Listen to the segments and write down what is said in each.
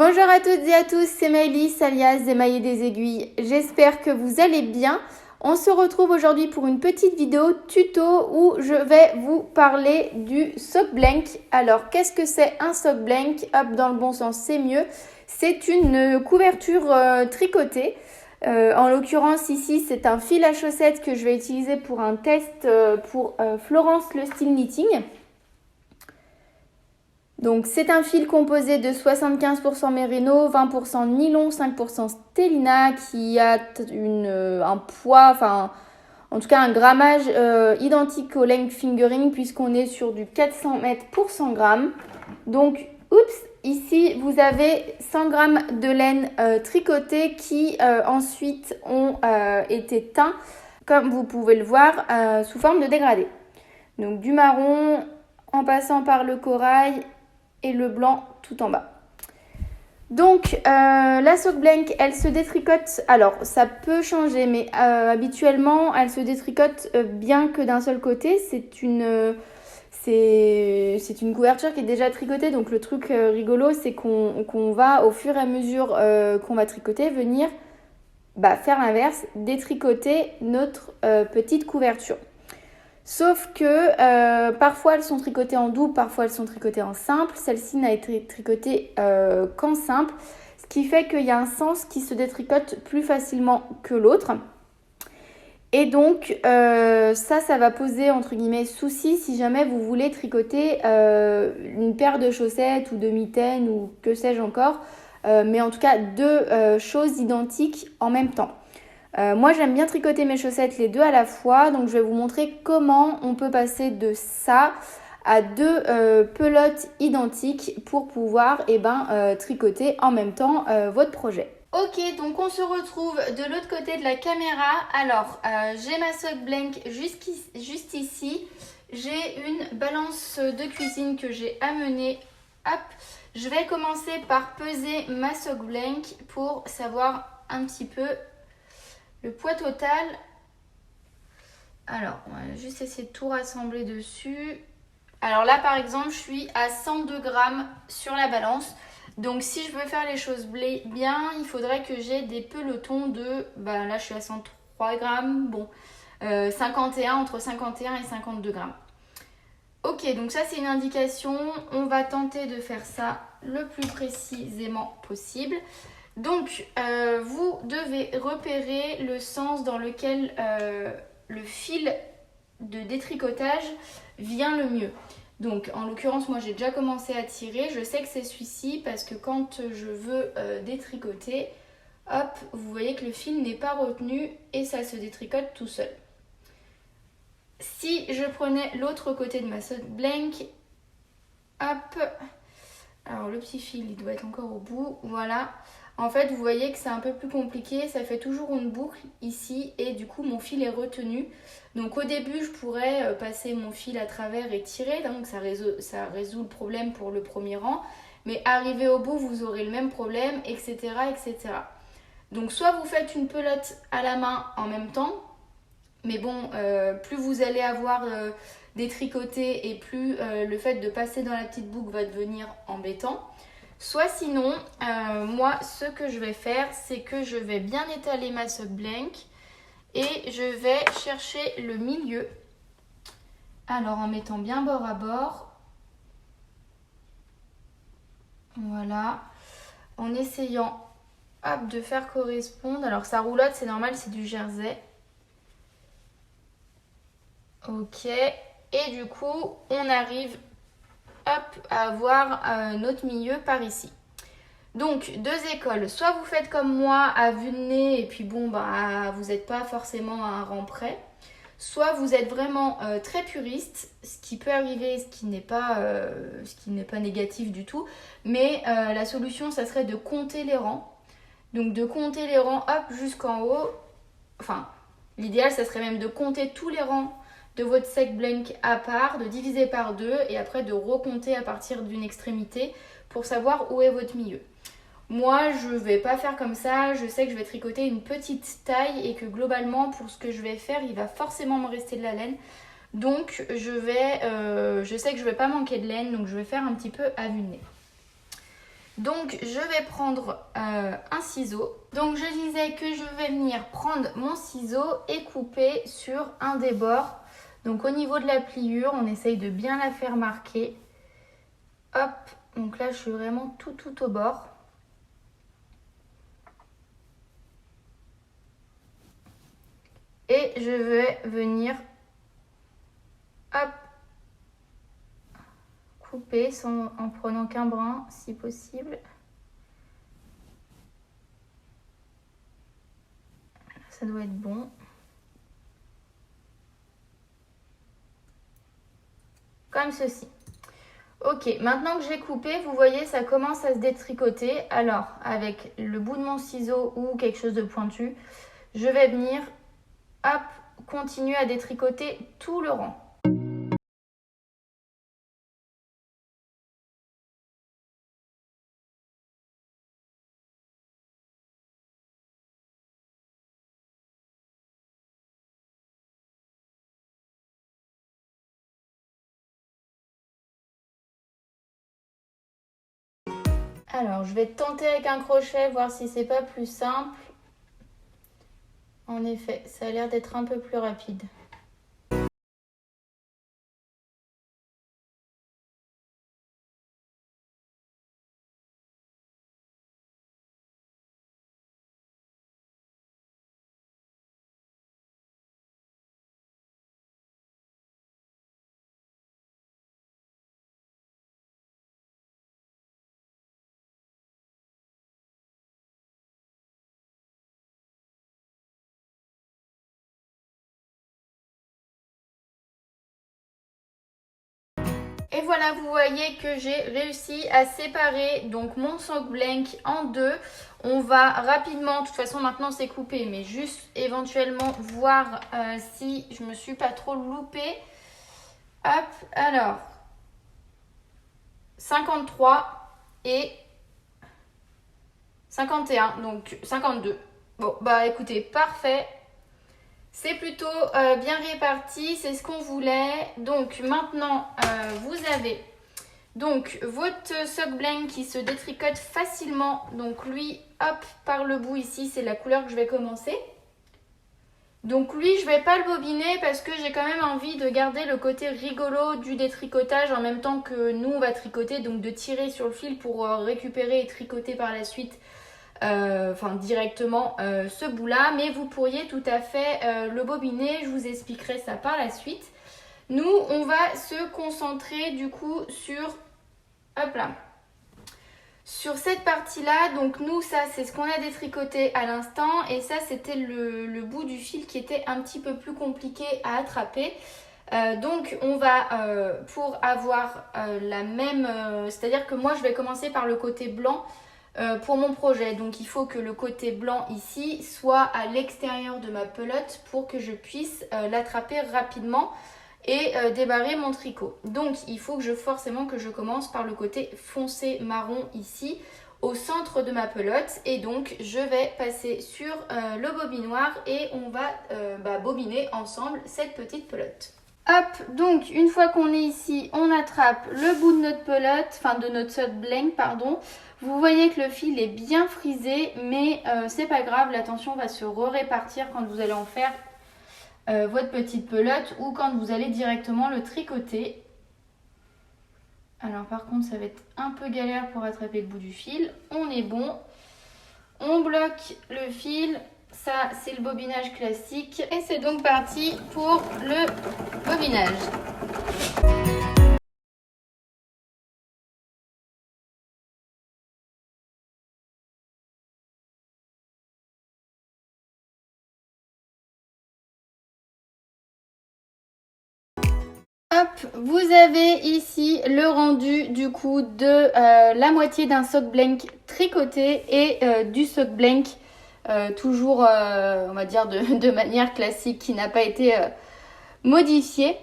Bonjour à toutes et à tous, c'est Maëlys alias Émailler des aiguilles. J'espère que vous allez bien. On se retrouve aujourd'hui pour une petite vidéo tuto où je vais vous parler du sock blank. Alors, qu'est-ce que c'est un sock blank? Hop, dans le bon sens, c'est mieux. C'est une couverture tricotée. En l'occurrence, ici, c'est un fil à chaussettes que je vais utiliser pour un test pour Florence le style knitting. Donc, c'est un fil composé de 75% mérino, 20% nylon, 5% stélina qui a un poids, en tout cas un grammage identique au length fingering puisqu'on est sur du 400 mètres pour 100 grammes. Donc, ici vous avez 100 grammes de laine tricotée qui ensuite ont été teints, comme vous pouvez le voir, sous forme de dégradé. Donc, du marron en passant par le corail et le blanc tout en bas. Donc la sock blank, elle se détricote, alors ça peut changer mais habituellement elle se détricote bien que d'un seul côté. C'est une couverture qui est déjà tricotée, donc le truc rigolo c'est qu'on va au fur et à mesure qu'on va tricoter venir faire l'inverse, détricoter notre petite couverture. Sauf que parfois elles sont tricotées en double, parfois elles sont tricotées en simple. Celle-ci n'a été tricotée qu'en simple, ce qui fait qu'il y a un sens qui se détricote plus facilement que l'autre. Et donc ça va poser entre guillemets souci si jamais vous voulez tricoter une paire de chaussettes ou de mitaines ou que sais-je encore, mais en tout cas deux choses identiques en même temps. Moi j'aime bien tricoter mes chaussettes les deux à la fois, donc je vais vous montrer comment on peut passer de ça à deux pelotes identiques pour pouvoir tricoter en même temps votre projet. Ok, donc on se retrouve de l'autre côté de la caméra. Alors j'ai ma sock blank juste ici, j'ai une balance de cuisine que j'ai amenée. Hop, je vais commencer par peser ma sock blank pour savoir un petit peu le poids total. Alors, on va juste essayer de tout rassembler dessus. Alors là, par exemple, je suis à 102 grammes sur la balance. Donc, si je veux faire les choses bien, il faudrait que j'ai des pelotons de... là, je suis à 103 grammes. Bon, 51, entre 51 et 52 grammes. Ok, donc ça, c'est une indication. On va tenter de faire ça le plus précisément possible. Donc, vous devez repérer le sens dans lequel le fil de détricotage vient le mieux. Donc, en l'occurrence, moi, j'ai déjà commencé à tirer. Je sais que c'est celui-ci parce que quand je veux détricoter, hop, vous voyez que le fil n'est pas retenu et ça se détricote tout seul. Si je prenais l'autre côté de ma sock blank, hop, alors le petit fil, il doit être encore au bout, voilà. En fait, vous voyez que c'est un peu plus compliqué, ça fait toujours une boucle ici et du coup mon fil est retenu. Donc au début, je pourrais passer mon fil à travers et tirer, donc ça résout le problème pour le premier rang. Mais arrivé au bout, vous aurez le même problème, etc., etc. Donc soit vous faites une pelote à la main en même temps, mais bon, plus vous allez avoir détricoté et plus le fait de passer dans la petite boucle va devenir embêtant. Soit sinon, moi ce que je vais faire, c'est que je vais bien étaler ma sock blank et je vais chercher le milieu. Alors en mettant bien bord à bord. Voilà. En essayant de faire correspondre. Alors ça roulotte, c'est normal, c'est du jersey. Ok. Et du coup, on arrive à avoir notre milieu par ici. Donc, deux écoles. Soit vous faites comme moi à vue de nez et puis bon, vous n'êtes pas forcément à un rang près. Soit vous êtes vraiment très puriste, ce qui peut arriver, ce qui n'est pas négatif du tout. Mais la solution, ça serait de compter les rangs. Donc, de compter les rangs jusqu'en haut. Enfin, l'idéal, ça serait même de compter tous les rangs de votre sock blank à part, de diviser par 2 et après de recompter à partir d'une extrémité pour savoir où est votre milieu. Moi, je ne vais pas faire comme ça, je sais que je vais tricoter une petite taille et que globalement, pour ce que je vais faire, il va forcément me rester de la laine. Donc, je sais que je ne vais pas manquer de laine, donc je vais faire un petit peu à vue de nez. Donc je vais prendre un ciseau. Donc je disais que je vais venir prendre mon ciseau et couper sur un des bords. Donc au niveau de la pliure, on essaye de bien la faire marquer. Hop, donc là je suis vraiment tout au bord. Et je vais venir, hop, couper en prenant qu'un brin si possible. Ça doit être bon. Comme ceci. Ok, maintenant que j'ai coupé, vous voyez, ça commence à se détricoter. Alors, avec le bout de mon ciseau ou quelque chose de pointu, je vais venir, hop, continuer à détricoter tout le rang. Alors, je vais tenter avec un crochet, voir si c'est pas plus simple. En effet, ça a l'air d'être un peu plus rapide. Et voilà, vous voyez que j'ai réussi à séparer donc mon sock blank en deux. On va rapidement, de toute façon maintenant c'est coupé, mais juste éventuellement voir si je me suis pas trop loupée. Hop, alors 53 et 51, donc 52. Bon, bah écoutez, parfait. C'est plutôt bien réparti, c'est ce qu'on voulait. Donc maintenant, vous avez donc votre sock blank qui se détricote facilement. Donc lui, hop, par le bout ici, c'est la couleur que je vais commencer. Donc lui, je ne vais pas le bobiner parce que j'ai quand même envie de garder le côté rigolo du détricotage en même temps que nous, on va tricoter. Donc de tirer sur le fil pour récupérer et tricoter par la suite. Directement ce bout là, mais vous pourriez tout à fait le bobiner, je vous expliquerai ça par la suite. Nous on va se concentrer du coup sur, hop là, sur cette partie là. Donc nous ça c'est ce qu'on a détricoté à l'instant et ça c'était le bout du fil qui était un petit peu plus compliqué à attraper. Donc on va pour avoir la même, c'est-à-dire que moi je vais commencer par le côté blanc pour mon projet. Donc il faut que le côté blanc ici soit à l'extérieur de ma pelote pour que je puisse l'attraper rapidement et débarrer mon tricot. Donc il faut que forcément que je commence par le côté foncé marron ici au centre de ma pelote et donc je vais passer sur le bobinoir et on va bobiner ensemble cette petite pelote. Hop, donc une fois qu'on est ici, on attrape le bout de notre pelote, enfin de notre sock blank, pardon. Vous voyez que le fil est bien frisé, mais c'est pas grave, la tension va se répartir quand vous allez en faire votre petite pelote ou quand vous allez directement le tricoter. Alors par contre, ça va être un peu galère pour attraper le bout du fil. On est bon, on bloque le fil. Ça, c'est le bobinage classique. Et c'est donc parti pour le bobinage. Hop, vous avez ici le rendu du coup de la moitié d'un sock blank tricoté et du sock blank toujours, on va dire, de manière classique qui n'a pas été modifiée.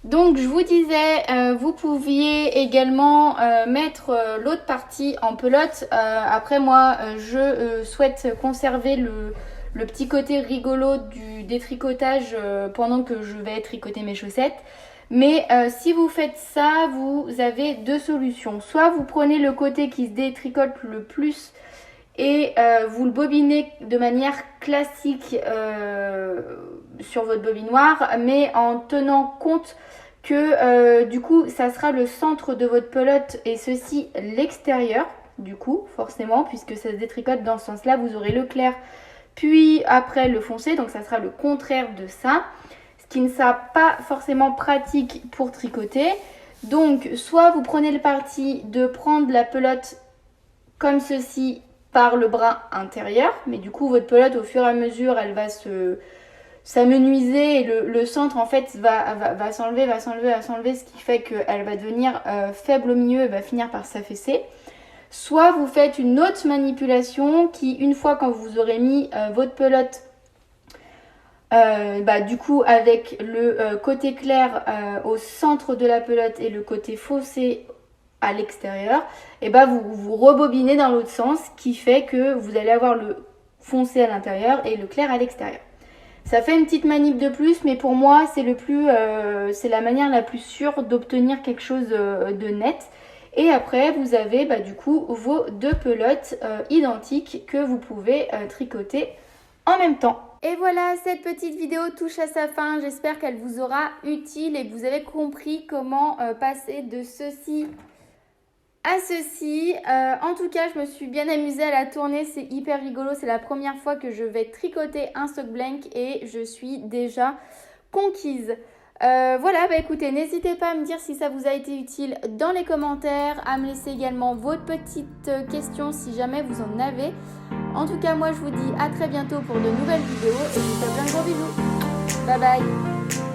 Donc je vous disais, vous pouviez également mettre l'autre partie en pelote. Après moi, je souhaite conserver le petit côté rigolo du détricotage pendant que je vais tricoter mes chaussettes. Mais si vous faites ça, vous avez deux solutions. Soit vous prenez le côté qui se détricote le plus et vous le bobinez de manière classique sur votre bobinoire, mais en tenant compte que du coup ça sera le centre de votre pelote et ceci l'extérieur, du coup forcément, puisque ça se détricote dans ce sens-là, vous aurez le clair puis après le foncé, donc ça sera le contraire de ça, ce qui ne sera pas forcément pratique pour tricoter. Donc soit vous prenez le parti de prendre la pelote comme ceci par le bras intérieur, mais du coup votre pelote au fur et à mesure elle va s'amenuiser et le centre en fait va s'enlever, ce qui fait qu'elle va devenir faible au milieu et va finir par s'affaisser. Soit vous faites une autre manipulation qui, une fois quand vous aurez mis votre pelote, du coup avec le côté clair au centre de la pelote et le côté foncé à l'extérieur, et vous rebobinez dans l'autre sens, qui fait que vous allez avoir le foncé à l'intérieur et le clair à l'extérieur. Ça fait une petite manip de plus, mais pour moi c'est c'est la manière la plus sûre d'obtenir quelque chose de net. Et après, vous avez du coup vos deux pelotes identiques que vous pouvez tricoter en même temps. Et voilà, cette petite vidéo touche à sa fin. J'espère qu'elle vous aura utile et que vous avez compris comment passer de ceci à ceci. En tout cas, je me suis bien amusée à la tourner. C'est hyper rigolo. C'est la première fois que je vais tricoter un sock blank et je suis déjà conquise. Voilà, écoutez, n'hésitez pas à me dire si ça vous a été utile dans les commentaires, à me laisser également vos petites questions si jamais vous en avez. En tout cas, moi je vous dis à très bientôt pour de nouvelles vidéos et je vous fais plein de gros bisous. Bye bye.